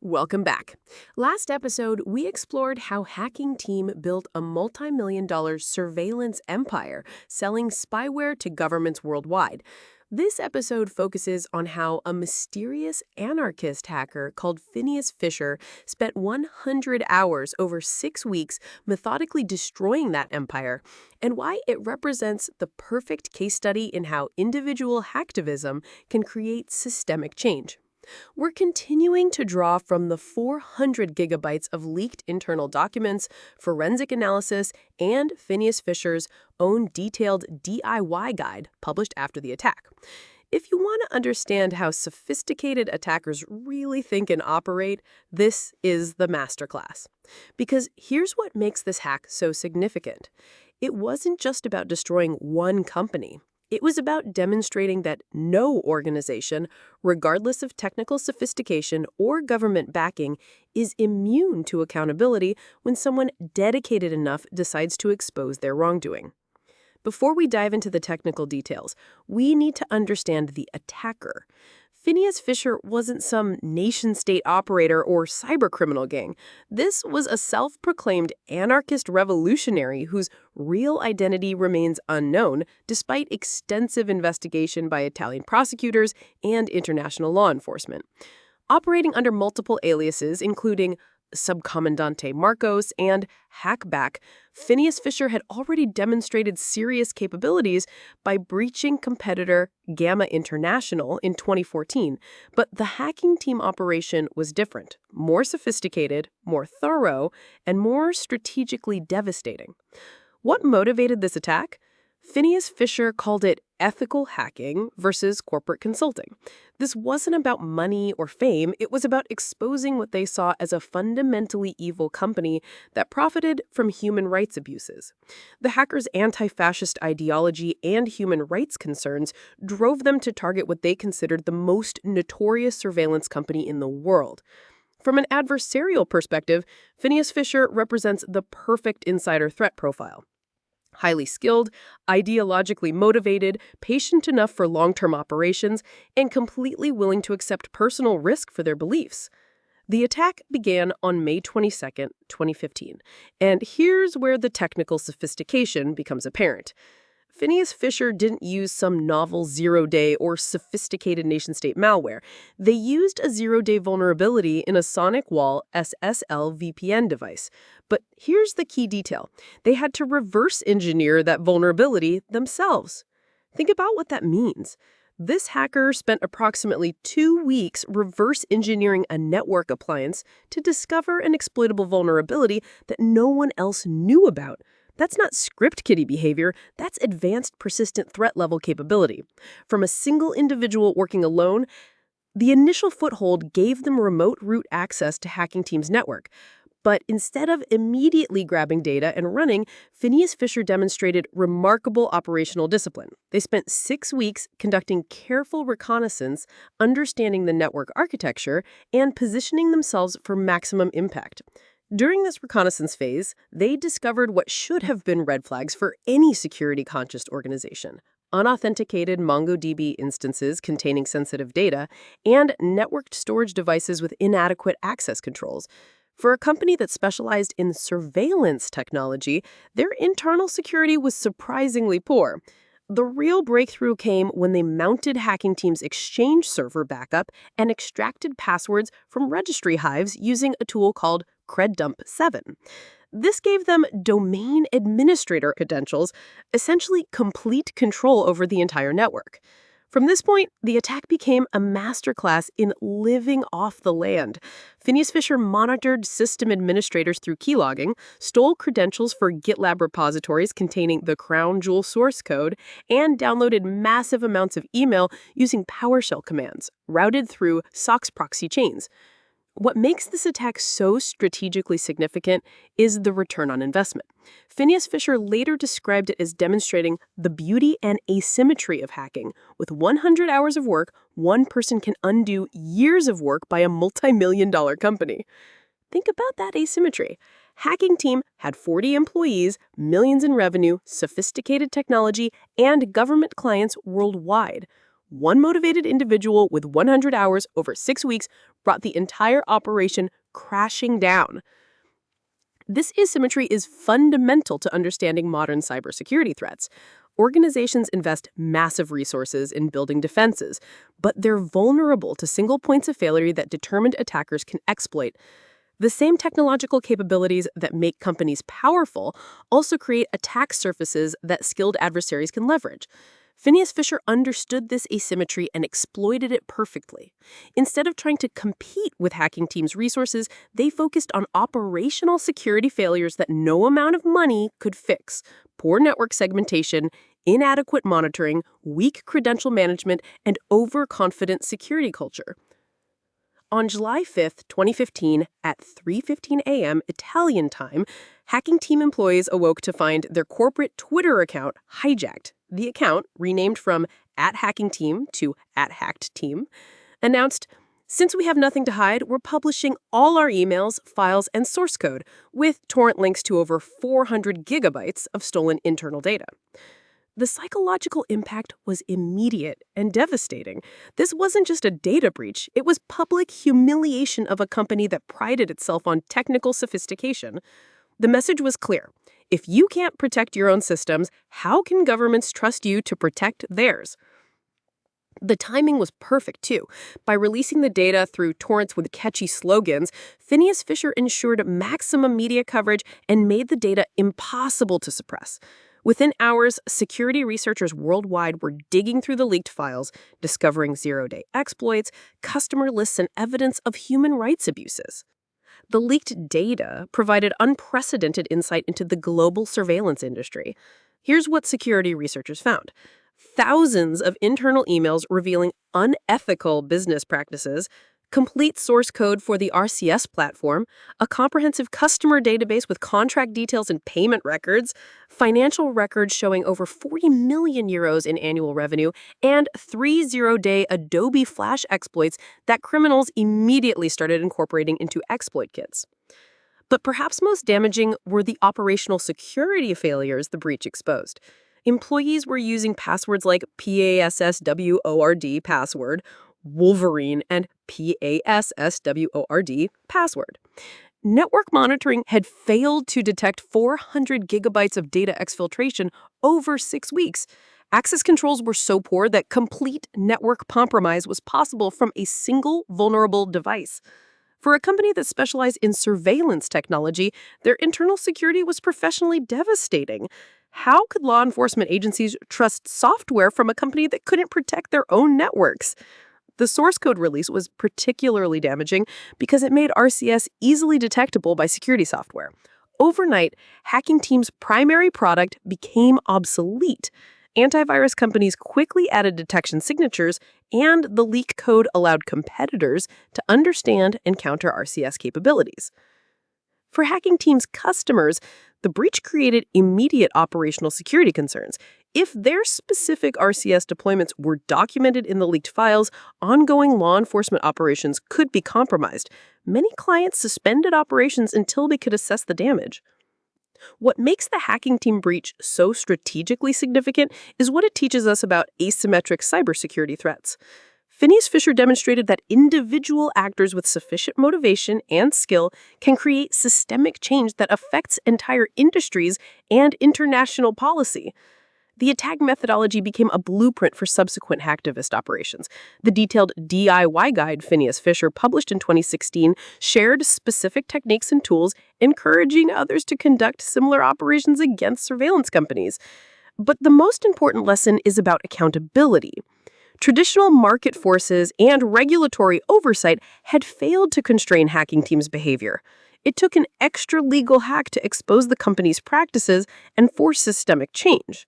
Welcome back. Last episode, we explored how Hacking Team built a multi-million-dollar surveillance empire, selling spyware to governments worldwide. This episode focuses on how a mysterious anarchist hacker called Phineas Fisher spent 100 hours over 6 weeks methodically destroying that empire, and why it represents the perfect case study in how individual hacktivism can create systemic change. We're continuing to draw from the 400 gigabytes of leaked internal documents, forensic analysis, and Phineas Fisher's own detailed DIY guide published after the attack. If you want to understand how sophisticated attackers really think and operate, this is the masterclass. Because here's what makes this hack so significant. It wasn't just about destroying one company. It was about demonstrating that no organization, regardless of technical sophistication or government backing, is immune to accountability when someone dedicated enough decides to expose their wrongdoing. Before we dive into the technical details, we need to understand the attacker. Phineas Fisher wasn't some nation-state operator or cybercriminal gang. This was a self-proclaimed anarchist revolutionary whose real identity remains unknown despite extensive investigation by Italian prosecutors and international law enforcement. Operating under multiple aliases, including Subcomandante Marcos and Hackback, Phineas Fisher had already demonstrated serious capabilities by breaching competitor Gamma International in 2014. But the Hacking Team operation was different, more sophisticated, more thorough, and more strategically devastating. What motivated this attack? Phineas Fisher called it ethical hacking versus corporate consulting. This wasn't about money or fame, it was about exposing what they saw as a fundamentally evil company that profited from human rights abuses. The hackers' anti-fascist ideology and human rights concerns drove them to target what they considered the most notorious surveillance company in the world. From an adversarial perspective, Phineas Fisher represents the perfect insider threat profile. Highly skilled, ideologically motivated, patient enough for long-term operations, and completely willing to accept personal risk for their beliefs. The attack began on May 22, 2015, and here's where the technical sophistication becomes apparent. Phineas Fisher didn't use some novel zero-day or sophisticated nation-state malware. They used a zero-day vulnerability in a sonic wall SSL VPN device. But here's the key detail. They had to reverse engineer that vulnerability themselves. Think about what that means. This hacker spent approximately 2 weeks reverse engineering a network appliance to discover an exploitable vulnerability that no one else knew about. That's not script kiddie behavior, that's advanced persistent threat level capability. From a single individual working alone, the initial foothold gave them remote root access to Hacking Team's network. But instead of immediately grabbing data and running, Phineas Fisher demonstrated remarkable operational discipline. They spent 6 weeks conducting careful reconnaissance, understanding the network architecture, and positioning themselves for maximum impact. During this reconnaissance phase, they discovered what should have been red flags for any security-conscious organization: unauthenticated MongoDB instances containing sensitive data, and networked storage devices with inadequate access controls. For a company that specialized in surveillance technology, their internal security was surprisingly poor. The real breakthrough came when they mounted Hacking Team's Exchange server backup and extracted passwords from registry hives using a tool called CredDump7. This gave them domain administrator credentials, essentially complete control over the entire network. From this point, the attack became a masterclass in living off the land. Phineas Fisher monitored system administrators through keylogging, stole credentials for GitLab repositories containing the crown jewel source code, and downloaded massive amounts of email using PowerShell commands, routed through SOX proxy chains. What makes this attack so strategically significant is the return on investment. Phineas Fisher later described it as demonstrating the beauty and asymmetry of hacking. With 100 hours of work, one person can undo years of work by a multi-million-dollar company. Think about that asymmetry. Hacking Team had 40 employees, millions in revenue, sophisticated technology, and government clients worldwide. one motivated individual with 100 hours over 6 weeks brought the entire operation crashing down. This asymmetry is fundamental to understanding modern cybersecurity threats. Organizations invest massive resources in building defenses, but they're vulnerable to single points of failure that determined attackers can exploit. The same technological capabilities that make companies powerful also create attack surfaces that skilled adversaries can leverage. Phineas Fisher understood this asymmetry and exploited it perfectly. Instead of trying to compete with hacking teams' resources, they focused on operational security failures that no amount of money could fix: poor network segmentation, inadequate monitoring, weak credential management, and overconfident security culture. On July 5th, 2015, at 3:15 a.m. Italian time, hacking team employees awoke to find their corporate Twitter account hijacked. The account, renamed from @HackingTeam to @HackedTeam, announced, "Since we have nothing to hide, we're publishing all our emails, files, and source code, with torrent links to over 400 gigabytes of stolen internal data." The psychological impact was immediate and devastating. This wasn't just a data breach, it was public humiliation of a company that prided itself on technical sophistication. The message was clear: if you can't protect your own systems, how can governments trust you to protect theirs? The timing was perfect, too. By releasing the data through torrents with catchy slogans, Phineas Fisher ensured maximum media coverage and made the data impossible to suppress. Within hours, security researchers worldwide were digging through the leaked files, discovering zero-day exploits, customer lists, and evidence of human rights abuses. The leaked data provided unprecedented insight into the global surveillance industry. Here's what security researchers found: thousands of internal emails revealing unethical business practices, complete source code for the RCS platform, a comprehensive customer database with contract details and payment records, financial records showing over 40 million euros in annual revenue, and 3 zero-day Adobe Flash exploits that criminals immediately started incorporating into exploit kits. But perhaps most damaging were the operational security failures the breach exposed. Employees were using passwords like PASSWORD password, Wolverine, and PASSWORD password. Network monitoring had failed to detect 400 gigabytes of data exfiltration over 6 weeks. Access controls were so poor that complete network compromise was possible from a single vulnerable device. For a company that specialized in surveillance technology, their internal security was professionally devastating. How could law enforcement agencies trust software from a company that couldn't protect their own networks? The source code release was particularly damaging because it made RCS easily detectable by security software. Overnight, hacking team's primary product became obsolete. Antivirus companies quickly added detection signatures, and the leak code allowed competitors to understand and counter RCS capabilities. For hacking team's customers, the breach created immediate operational security concerns. If their specific RCS deployments were documented in the leaked files, ongoing law enforcement operations could be compromised. Many clients suspended operations until they could assess the damage. What makes the hacking team breach so strategically significant is what it teaches us about asymmetric cybersecurity threats. Phineas Fisher demonstrated that individual actors with sufficient motivation and skill can create systemic change that affects entire industries and international policy. The attack methodology became a blueprint for subsequent hacktivist operations. The detailed DIY guide Phineas Fisher published in 2016 shared specific techniques and tools, encouraging others to conduct similar operations against surveillance companies. But the most important lesson is about accountability. Traditional market forces and regulatory oversight had failed to constrain hacking teams' behavior. It took an extra legal hack to expose the company's practices and force systemic change.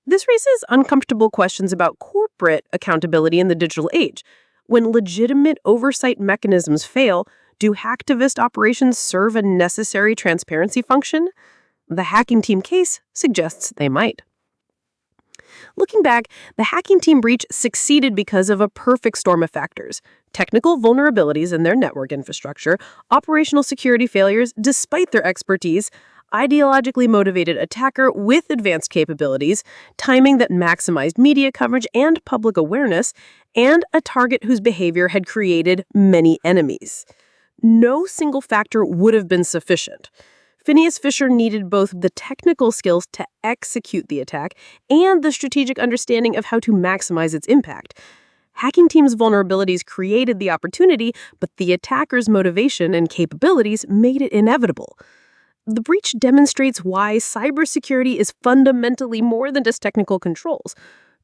This raises uncomfortable questions about corporate accountability in the digital age. When legitimate oversight mechanisms fail, do hacktivist operations serve a necessary transparency function? The hacking team case suggests they might. Looking back, the hacking team breach succeeded because of a perfect storm of factors: technical vulnerabilities in their network infrastructure, operational security failures despite their expertise, ideologically motivated attacker with advanced capabilities, timing that maximized media coverage and public awareness, and a target whose behavior had created many enemies. No single factor would have been sufficient. Phineas Fisher needed both the technical skills to execute the attack and the strategic understanding of how to maximize its impact. Hacking Team's vulnerabilities created the opportunity, but the attacker's motivation and capabilities made it inevitable. The breach demonstrates why cybersecurity is fundamentally more than just technical controls.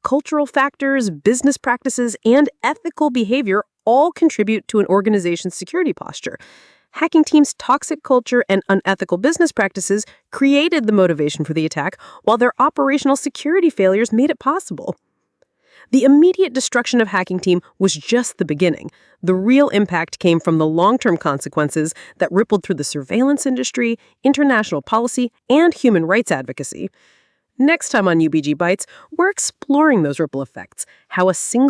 Cultural factors, business practices, and ethical behavior all contribute to an organization's security posture. Hacking Team's toxic culture and unethical business practices created the motivation for the attack, while their operational security failures made it possible. The immediate destruction of Hacking Team was just the beginning. The real impact came from the long-term consequences that rippled through the surveillance industry, international policy, and human rights advocacy. Next time on UBG Bytes, we're exploring those ripple effects, how a single